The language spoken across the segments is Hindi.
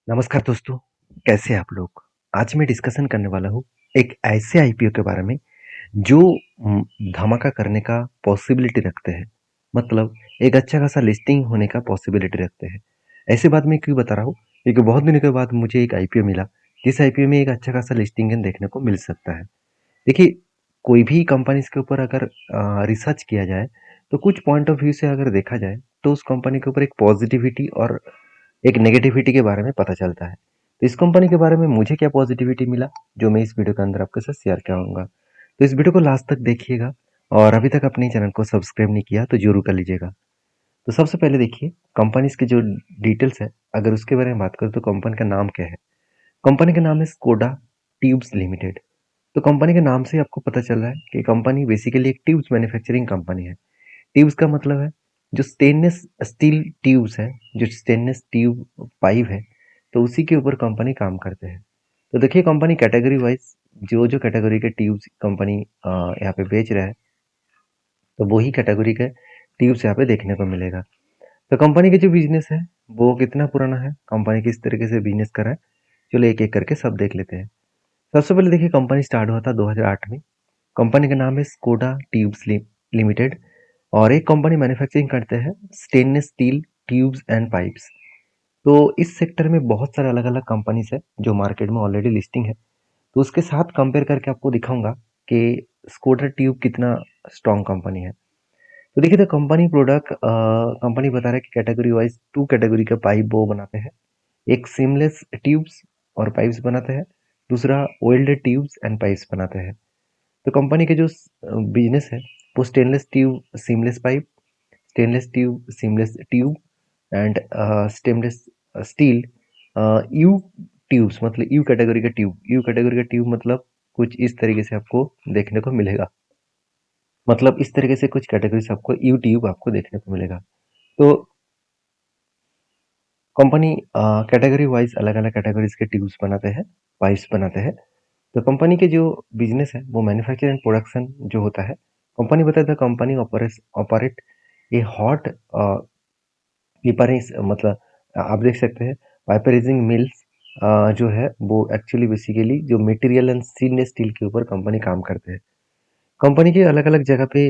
नमस्कार दोस्तों, कैसे हैं आप लोग? आज मैं डिस्कशन करने वाला हूँ एक ऐसे आईपीओ के बारे में जो धमाका करने का पॉसिबिलिटी रखते हैं। मतलब एक अच्छा खासा लिस्टिंग होने का पॉसिबिलिटी रखते हैं। ऐसी बात मैं क्यों बता रहा हूँ? क्योंकि बहुत दिनों के बाद मुझे एक आईपीओ मिला, जिस आईपीओ में एक अच्छा खासा लिस्टिंग देखने को मिल सकता है। देखिए, कोई भी कंपनीज़ के ऊपर अगर रिसर्च किया जाए, तो कुछ पॉइंट ऑफ व्यू से अगर देखा जाए, तो उस कंपनी के ऊपर एक पॉजिटिविटी और एक नेगेटिविटी के बारे में पता चलता है। तो इस कंपनी के बारे में मुझे क्या पॉजिटिविटी मिला, जो मैं इस वीडियो के अंदर आपके साथ शेयर करूँगा। तो इस वीडियो को लास्ट तक देखिएगा और अभी तक अपने चैनल को सब्सक्राइब नहीं किया तो ज़रूर कर लीजिएगा। तो सबसे पहले देखिए कंपनीज़ की जो डिटेल्स है, अगर उसके बारे में बात करें तो कंपनी का नाम क्या है? कंपनी का नाम है स्कोडा ट्यूब्स लिमिटेड। तो कंपनी के नाम से ही आपको पता चल रहा है कि कंपनी बेसिकली एक ट्यूब्स मैन्युफैक्चरिंग कंपनी है। ट्यूब्स का मतलब है जो स्टेनलेस स्टील ट्यूब्स है, जो स्टेनलेस ट्यूब पाइप है, तो उसी के ऊपर कंपनी काम करते हैं। तो देखिए कंपनी कैटेगरी वाइज जो जो कैटेगरी के ट्यूब्स कंपनी यहाँ पे बेच रहा है, तो वही कैटेगरी के ट्यूब्स यहाँ पे देखने को मिलेगा। तो कंपनी के जो बिजनेस है वो कितना पुराना है, कंपनी किस तरीके से बिजनेस कर रहा है, चलो एक एक करके सब देख लेते हैं। सबसे पहले देखिए कंपनी स्टार्ट हुआ था 2008 में। कंपनी का नाम है स्कोडा ट्यूब्स लिमिटेड और एक कंपनी मैन्युफैक्चरिंग करते हैं stainless steel tubes and pipes. तो इस सेक्टर में बहुत सारे अलग अलग कंपनीज है जो मार्केट में ऑलरेडी लिस्टिंग है। तो उसके साथ कंपेयर करके आपको दिखाऊंगा कि स्कोडा ट्यूब कितना स्ट्रॉन्ग कंपनी है। तो देखिए तो कंपनी प्रोडक्ट कंपनी बता रहा है कि कैटेगरी वाइज टू कैटेगरी का पाइप वो बनाते हैं। एक सीमलेस ट्यूब्स और पाइप्स बनाते हैं, दूसरा वेल्डेड ट्यूब्स एंड पाइप्स बनाते हैं। तो कंपनी के जो बिजनेस है वो stainless tube seamless pipe, stainless tube seamless tube and stainless still you tubes, मतलब यू कैटेगरी का ट्यूब। यू कैटेगरी का ट्यूब मतलब कुछ इस तरीके से आपको देखने को मिलेगा। मतलब इस तरीके से कुछ कैटेगरी से आपको यू ट्यूब आपको देखने को मिलेगा। तो कंपनी कैटेगरी वाइज अलग अलग कैटेगरीज के ट्यूब्स बनाते हैं, पाइप्स बनाते हैं। तो कंपनी के जो बिजनेस है वो मैन्युफैक्चर एंड प्रोडक्शन जो होता है। कंपनी बताता है कंपनी ऑपरेट ए हॉट पेपरिंग, मतलब आप देख सकते हैं पेपराइजिंग मिल्स जो है वो एक्चुअली बेसिकली जो मटेरियल एंड स्टेनलेस स्टील के ऊपर कंपनी काम करते हैं। कंपनी के अलग अलग जगह पे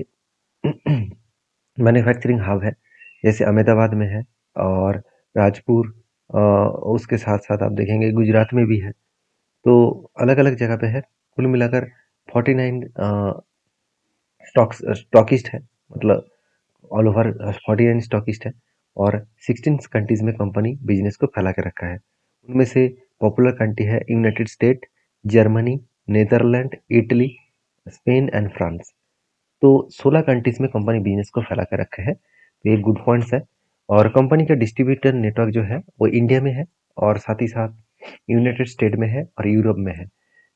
मैन्युफैक्चरिंग हब है, जैसे अहमदाबाद में है और राजपुर, उसके साथ साथ आप देखेंगे गुजरात में भी है। तो अलग अलग जगह पे है। कुल मिलाकर 49 स्टॉकिस्ट है, मतलब ऑल ओवर 49 स्टॉकिस्ट है और 16 कंट्रीज में कंपनी बिजनेस को फैला के रखा है। उनमें से पॉपुलर कंट्री है United State, Germany, Netherland, Italy, Spain and France. तो 16 कंट्रीज में कंपनी बिजनेस को फैला के रखा है, तो ये गुड पॉइंट्स है। और कंपनी का डिस्ट्रीब्यूटर नेटवर्क जो है वो इंडिया में है और साथ ही साथ यूनाइटेड स्टेट में है और यूरोप में है।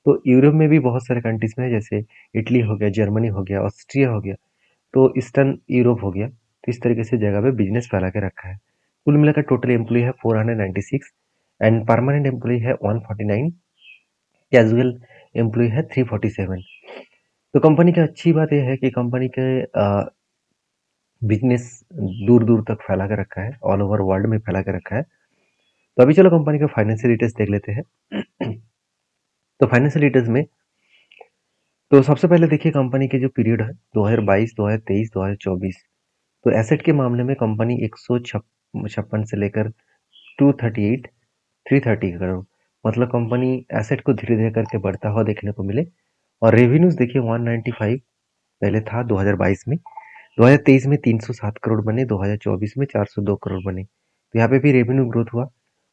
तो यूरोप में भी बहुत सारे कंट्रीज में है, जैसे इटली हो गया, जर्मनी हो गया, ऑस्ट्रिया हो गया, तो ईस्टर्न यूरोप हो गया। तो इस तरीके से जगह पे बिजनेस फैला के रखा है। कुल मिलाकर टोटल एम्प्लॉय है 496 एंड परमानेंट एम्प्लॉय है 149, कैजुअल एम्प्लॉय है 347। तो कंपनी की अच्छी बात यह है कि कंपनी के बिजनेस दूर दूर तक फैला के रखा है, ऑल ओवर वर्ल्ड में फैला के रखा है। तो अभी चलो कंपनी का फाइनेंशियल डिटेल्स देख लेते हैं। तो फाइनेंशियल डिटेल्स में तो सबसे पहले देखिए कंपनी के जो पीरियड है 2022, 2023, 2024। तो एसेट के मामले में कंपनी 156 से लेकर 238 330 करोड़, मतलब कंपनी एसेट को धीरे धीरे करके बढ़ता हुआ देखने को मिले। और रेवेन्यूज देखिए 195 पहले था 2022 में, 2023 में 307 करोड़ बने, 2024 में 402 करोड़ बने। तो यहाँ पे भी रेवेन्यू ग्रोथ हुआ।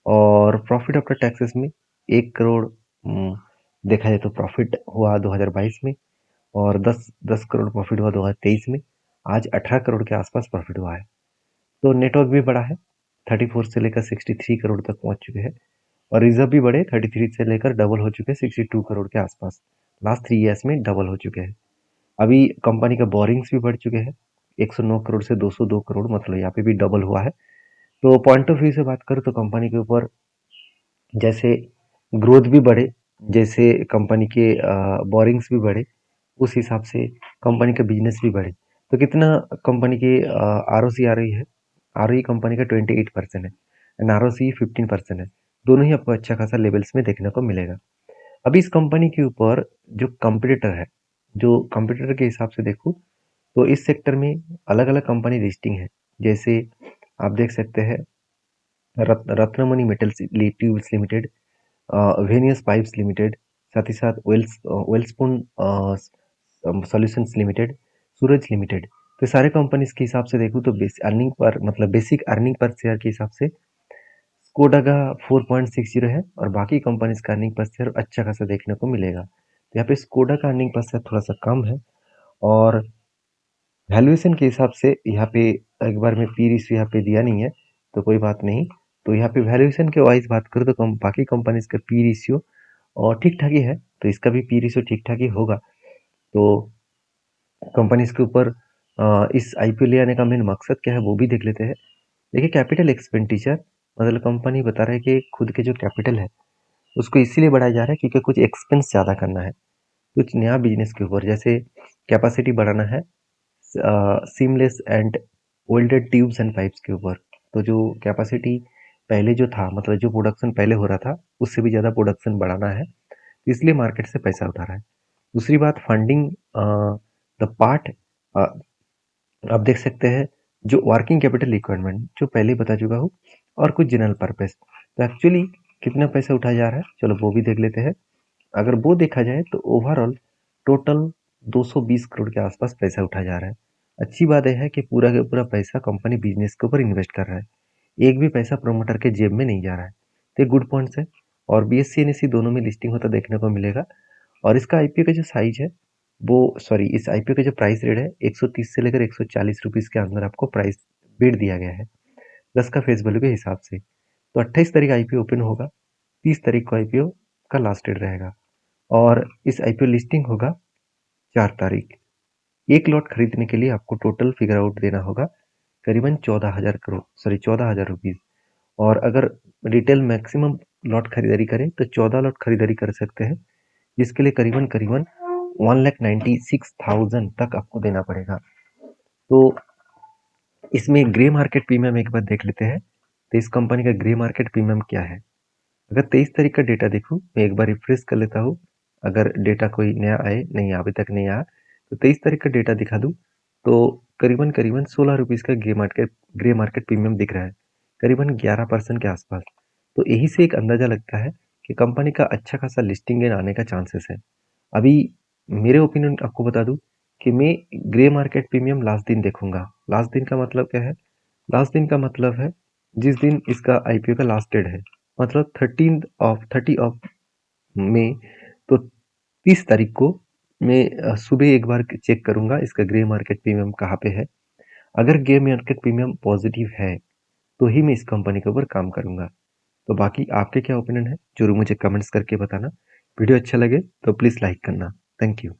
और प्रॉफिट आफ्टर टैक्सेस में 1 करोड़ देखा जाए तो प्रॉफिट हुआ 2022 में, और 10 करोड़ प्रॉफिट हुआ 2023 में। आज 18 करोड़ के आसपास प्रॉफिट हुआ है। तो नेटवर्क भी बढ़ा है, 34 से लेकर 63 करोड़ तक पहुंच चुके हैं। और रिजर्व भी बढ़े, 33 से लेकर डबल हो चुके हैं 62 करोड़ के आसपास। लास्ट 3 ईयर्स में डबल हो चुके हैं। अभी कंपनी का बोरिंग्स भी बढ़ चुके हैं, 109 करोड़ से 202 करोड़, मतलब यहाँ पे भी डबल हुआ है। तो पॉइंट ऑफ व्यू से बात करूँ तो कंपनी के ऊपर जैसे ग्रोथ भी बढ़े, जैसे कंपनी के बोरिंग्स भी बढ़े, उस हिसाब से कंपनी का बिजनेस भी बढ़े। तो कितना कंपनी की आर ओ सी आ रही है, आर ओ कंपनी का 28% है एंड आर ओ सी 15% है। दोनों ही आपको अच्छा खासा लेवल्स में देखने को मिलेगा। अभी इस कंपनी के ऊपर जो कंपटीटर है, जो कंपटीटर के हिसाब से देखूँ तो इस सेक्टर में अलग-अलग कंपनी लिस्टिंग है। जैसे आप देख सकते हैं Ratnamani metals tubes limited, Venus pipes limited, साथ ही साथ Welspun solutions limited, Suraj limited. तो सारे कंपनीज के हिसाब से देखूँ तो बेसिक अर्निंग पर शेयर के हिसाब से स्कोडा का 4.60 है और बाकी कंपनीज का अर्निंग पर शेयर अच्छा खासा देखने को मिलेगा। तो यहाँ पे स्कोडा का अर्निंग पर शेयर थोड़ा सा कम है और वैल्यूएशन के हिसाब से यहाँ पे एक बार में पी रेशियो यहाँ पे दिया नहीं है, तो कोई बात नहीं। तो यहाँ पे वैल्यूएशन के वाइज बात करूँ तो बाकी कंपनीज का पी रेशियो और ठीक ठाक ही है, तो इसका भी पी रेशियो ठीक ठाक ही होगा। तो कंपनीज के ऊपर इस आईपीओ ले आने का मेन मकसद क्या है वो भी देख लेते हैं। देखिए कैपिटल एक्सपेंडिचर, मतलब कंपनी बता रहा है कि खुद के जो कैपिटल है उसको इसीलिए बढ़ाया जा रहा है क्योंकि कुछ एक्सपेंस ज़्यादा करना है, कुछ नया बिजनेस के ऊपर, जैसे कैपेसिटी बढ़ाना है seamless and welded tubes and pipes के ऊपर। तो जो कैपेसिटी पहले जो था, मतलब जो प्रोडक्शन पहले हो रहा था उससे भी ज़्यादा प्रोडक्शन बढ़ाना है, इसलिए मार्केट से पैसा उठा रहा है। दूसरी बात फंडिंग द पार्ट, आप देख सकते हैं जो वर्किंग कैपिटल रिक्वायरमेंट जो पहले ही बता चुका हूँ, और कुछ जनरल पर्पस। तो एक्चुअली कितना पैसा उठाया जा रहा है चलो वो भी देख लेते हैं। अगर वो देखा जाए तो ओवरऑल टोटल 220 करोड़ के आसपास पैसा उठाया जा रहा है। अच्छी बात यह है कि पूरा का पूरा पैसा कंपनी बिजनेस के ऊपर इन्वेस्ट कर रहा है, एक भी पैसा प्रोमोटर के जेब में नहीं जा रहा है। तो ये गुड पॉइंट्स है और बीएससी एनएससी दोनों में लिस्टिंग होता देखने को मिलेगा। और इसका आईपीओ का जो साइज है वो सॉरी इस आईपीओ का जो प्राइस रेट है 130 से लेकर 140 रुपीज़ के अंदर आपको प्राइस बिड दिया गया है 10 का फेस वैल्यू के हिसाब से। तो 28 तारीख आईपीओ ओपन होगा, 30 तारीख को आईपीओ का लास्ट डेट रहेगा और इस आईपीओ लिस्टिंग होगा 4 तारीख। एक लॉट खरीदने के लिए आपको टोटल फिगर आउट देना होगा करीबन 14,000 रुपीज़। और अगर रिटेल मैक्सिमम लॉट खरीदारी करें तो 14 लॉट खरीदारी कर सकते हैं, जिसके लिए करीबन करीबन 1,96,000 तक आपको देना पड़ेगा। तो इसमें ग्रे मार्केट प्रीमियम एक बार देख लेते हैं। तो इस कंपनी का ग्रे मार्केट प्रीमियम क्या है? अगर 23 तारीख का डेटा देखूं, मैं एक बार रिफ्रेश कर लेता हूँ। अगर डेटा कोई नया आए, नहीं अभी तक नहीं आया, तो 23 तारीख का डेटा दिखा दूं तो करीबन करीबन 16 रुपीज़ का ग्रे मार्केट प्रीमियम दिख रहा है, करीबन 11% के आसपास। तो यही से एक अंदाजा लगता है कि कंपनी का अच्छा खासा लिस्टिंग गेन आने का चांसेस है। अभी मेरे ओपिनियन आपको बता दूं कि मैं ग्रे मार्केट प्रीमियम लास्ट दिन देखूंगा। लास्ट दिन का मतलब क्या है? लास्ट दिन का मतलब है जिस दिन इसका आईपीओ का लास्ट डेट है, मतलब 30 ऑफ मई। तो 30 तारीख को मैं सुबह एक बार चेक करूंगा इसका ग्रे मार्केट प्रीमियम कहाँ पे है। अगर ग्रे मार्केट प्रीमियम पॉजिटिव है तो ही मैं इस कंपनी के ऊपर काम करूंगा। तो बाकी आपके क्या ओपिनियन है जरूर मुझे कमेंट्स करके बताना। वीडियो अच्छा लगे तो प्लीज़ लाइक करना। Thank you.